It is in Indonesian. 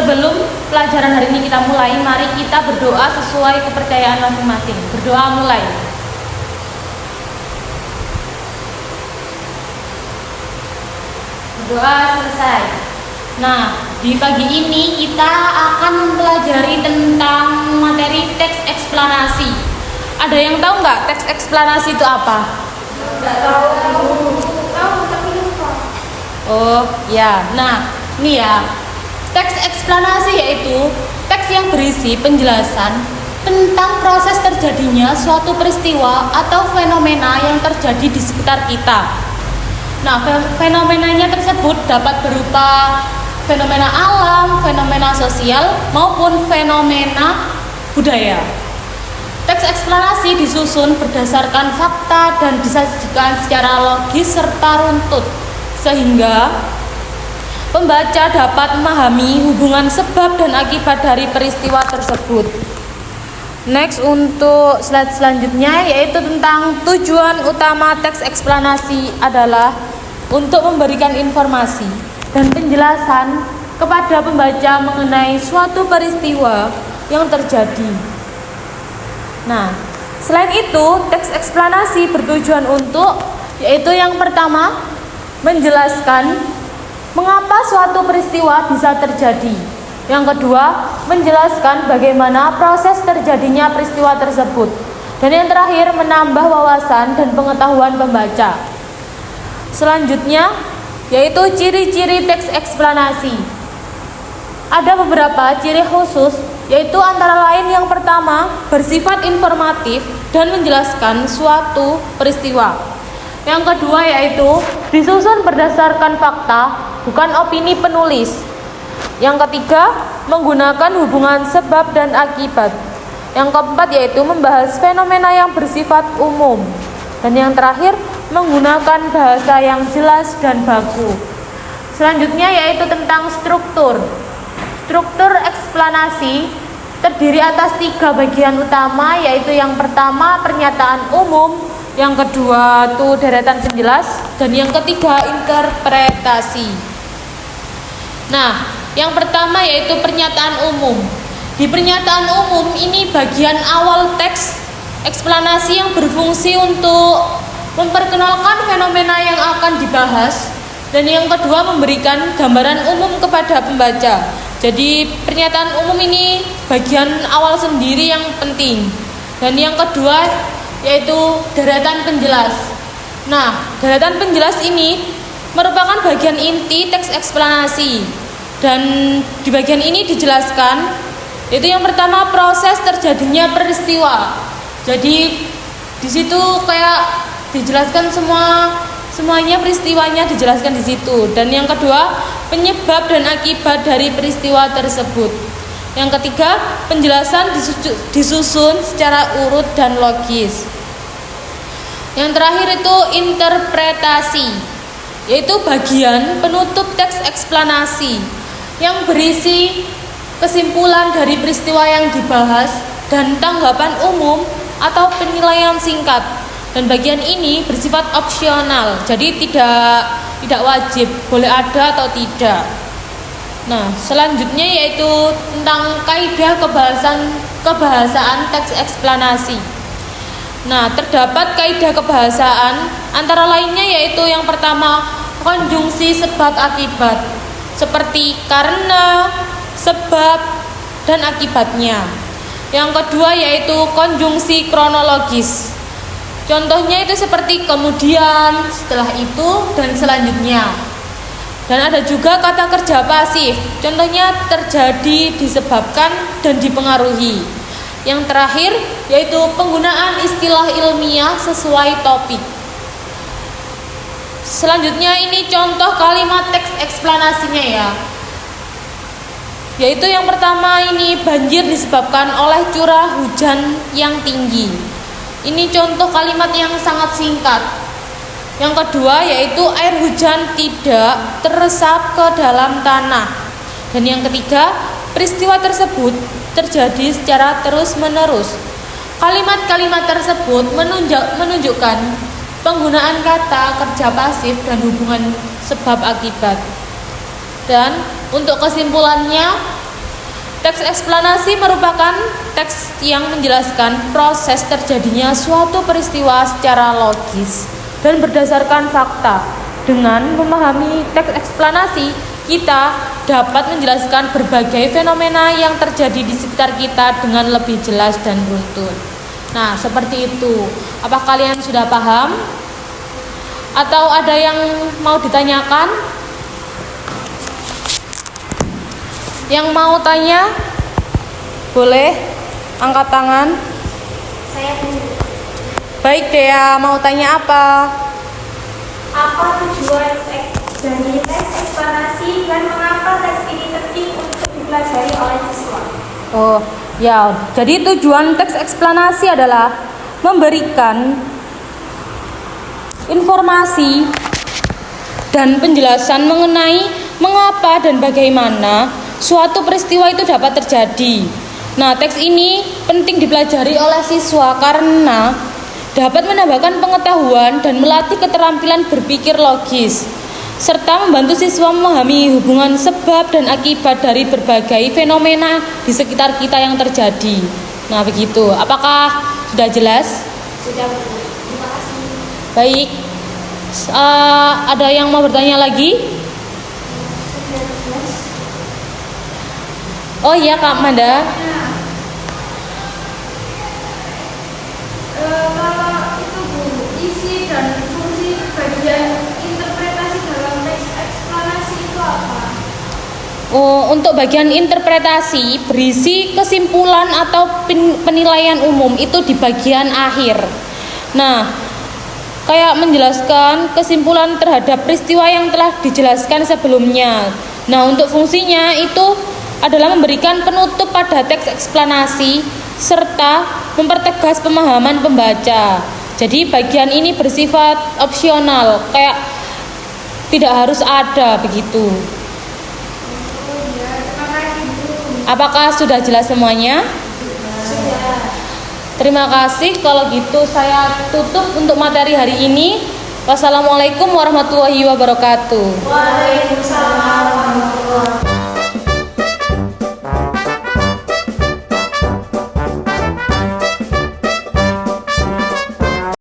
Sebelum pelajaran hari ini kita mulai, mari kita berdoa sesuai kepercayaan masing-masing. Berdoa mulai. Berdoa selesai. Nah, di pagi ini kita akan mempelajari tentang materi teks eksplanasi. Ada yang tahu nggak teks eksplanasi itu apa? Nggak tahu. Tahu tapi lupa. Oh ya, nah ini ya. Teks eksplanasi yaitu teks yang berisi penjelasan tentang proses terjadinya suatu peristiwa atau fenomena yang terjadi di sekitar kita. Nah, fenomenanya tersebut dapat berupa fenomena alam, fenomena sosial, maupun fenomena budaya. Teks eksplanasi disusun berdasarkan fakta dan disajikan secara logis serta runtut, sehingga pembaca dapat memahami hubungan sebab dan akibat dari peristiwa tersebut. Next, untuk slide selanjutnya yaitu tentang tujuan utama teks eksplanasi adalah untuk memberikan informasi dan penjelasan kepada pembaca mengenai suatu peristiwa yang terjadi. Nah, selain itu, teks eksplanasi bertujuan untuk yaitu yang pertama, menjelaskan mengapa suatu peristiwa bisa terjadi. Yang kedua, menjelaskan bagaimana proses terjadinya peristiwa tersebut. Dan yang terakhir, menambah wawasan dan pengetahuan pembaca. Selanjutnya, yaitu ciri-ciri teks eksplanasi. Ada beberapa ciri khusus, yaitu antara lain yang pertama, bersifat informatif dan menjelaskan suatu peristiwa. Yang kedua yaitu disusun berdasarkan fakta, bukan opini penulis. Yang ketiga, menggunakan hubungan sebab dan akibat. Yang keempat yaitu membahas fenomena yang bersifat umum. Dan yang terakhir, menggunakan bahasa yang jelas dan baku. Selanjutnya yaitu tentang struktur. Struktur eksplanasi terdiri atas 3 bagian utama, yaitu yang pertama pernyataan umum, yang kedua itu deretan penjelas, dan yang ketiga interpretasi. Nah, yang pertama yaitu pernyataan umum. Di pernyataan umum ini bagian awal teks eksplanasi yang berfungsi untuk memperkenalkan fenomena yang akan dibahas, dan yang kedua memberikan gambaran umum kepada pembaca. Jadi pernyataan umum ini bagian awal sendiri yang penting. Dan yang kedua yaitu deretan penjelas. Nah, deretan penjelas ini merupakan bagian inti teks eksplanasi. Dan di bagian ini dijelaskan yaitu yang pertama proses terjadinya peristiwa. Jadi di situ kayak dijelaskan semuanya peristiwanya dijelaskan di situ. Dan yang kedua, penyebab dan akibat dari peristiwa tersebut. Yang ketiga, penjelasan disusun secara urut dan logis. Yang terakhir itu interpretasi, yaitu bagian penutup teks eksplanasi yang berisi kesimpulan dari peristiwa yang dibahas dan tanggapan umum atau penilaian singkat. Dan bagian ini bersifat opsional, jadi tidak wajib, boleh ada atau tidak. Nah, selanjutnya yaitu tentang kaidah kebahasaan teks eksplanasi. Nah, terdapat kaidah kebahasaan antara lainnya yaitu yang pertama, konjungsi sebab akibat, seperti karena, sebab, dan akibatnya. Yang kedua yaitu konjungsi kronologis. Contohnya itu seperti kemudian, setelah itu, dan selanjutnya. Dan ada juga kata kerja pasif. Contohnya terjadi, disebabkan, dan dipengaruhi. Yang terakhir yaitu penggunaan istilah ilmiah sesuai topik. Selanjutnya ini contoh kalimat teks eksplanasinya ya. Yaitu yang pertama ini banjir disebabkan oleh curah hujan yang tinggi. Ini contoh kalimat yang sangat singkat. Yang kedua yaitu air hujan tidak teresap ke dalam tanah. Dan yang ketiga, peristiwa tersebut terjadi secara terus-menerus. Kalimat-kalimat tersebut menunjukkan penggunaan kata kerja pasif dan hubungan sebab akibat. Dan untuk kesimpulannya, Teks eksplanasi merupakan teks yang menjelaskan proses terjadinya suatu peristiwa secara logis dan berdasarkan fakta. Dengan memahami teks eksplanasi, kita dapat menjelaskan berbagai fenomena yang terjadi di sekitar kita dengan lebih jelas dan runtun. Nah, seperti itu. Apa kalian sudah paham? Atau ada yang mau ditanyakan? Yang mau tanya, boleh angkat tangan. Saya dulu. Baik Dea, mau tanya apa? Apa tujuan dari teks eksplanasi dan mengapa teks ini penting untuk dipelajari oleh siswa? Oh, ya. Jadi tujuan teks eksplanasi adalah memberikan informasi dan penjelasan mengenai mengapa dan bagaimana suatu peristiwa itu dapat terjadi. Nah, teks ini penting dipelajari oleh siswa karena dapat menambahkan pengetahuan dan melatih keterampilan berpikir logis, serta membantu siswa memahami hubungan sebab dan akibat dari berbagai fenomena di sekitar kita yang terjadi. Nah, begitu. Apakah sudah jelas? Sudah, Bu. Terima kasih. Baik. Ada yang mau bertanya lagi? Oh iya, Kak Manda. Kalau itu, Bu, isi dan fungsi bagian interpretasi dalam teks eksplanasi itu apa? Untuk bagian interpretasi berisi kesimpulan atau penilaian umum itu di bagian akhir. Nah, kayak menjelaskan kesimpulan terhadap peristiwa yang telah dijelaskan sebelumnya. Nah, untuk fungsinya itu adalah memberikan penutup pada teks eksplanasi serta mempertegas pemahaman pembaca. Jadi bagian ini bersifat opsional, kayak tidak harus ada begitu. Oh ya, terima kasih, Bu. Apakah sudah jelas semuanya? Sudah. Terima kasih. Kalau gitu saya tutup untuk materi hari ini. Wassalamualaikum warahmatullahi wabarakatuh. Waalaikumsalam warahmatullahi wabarakatuh.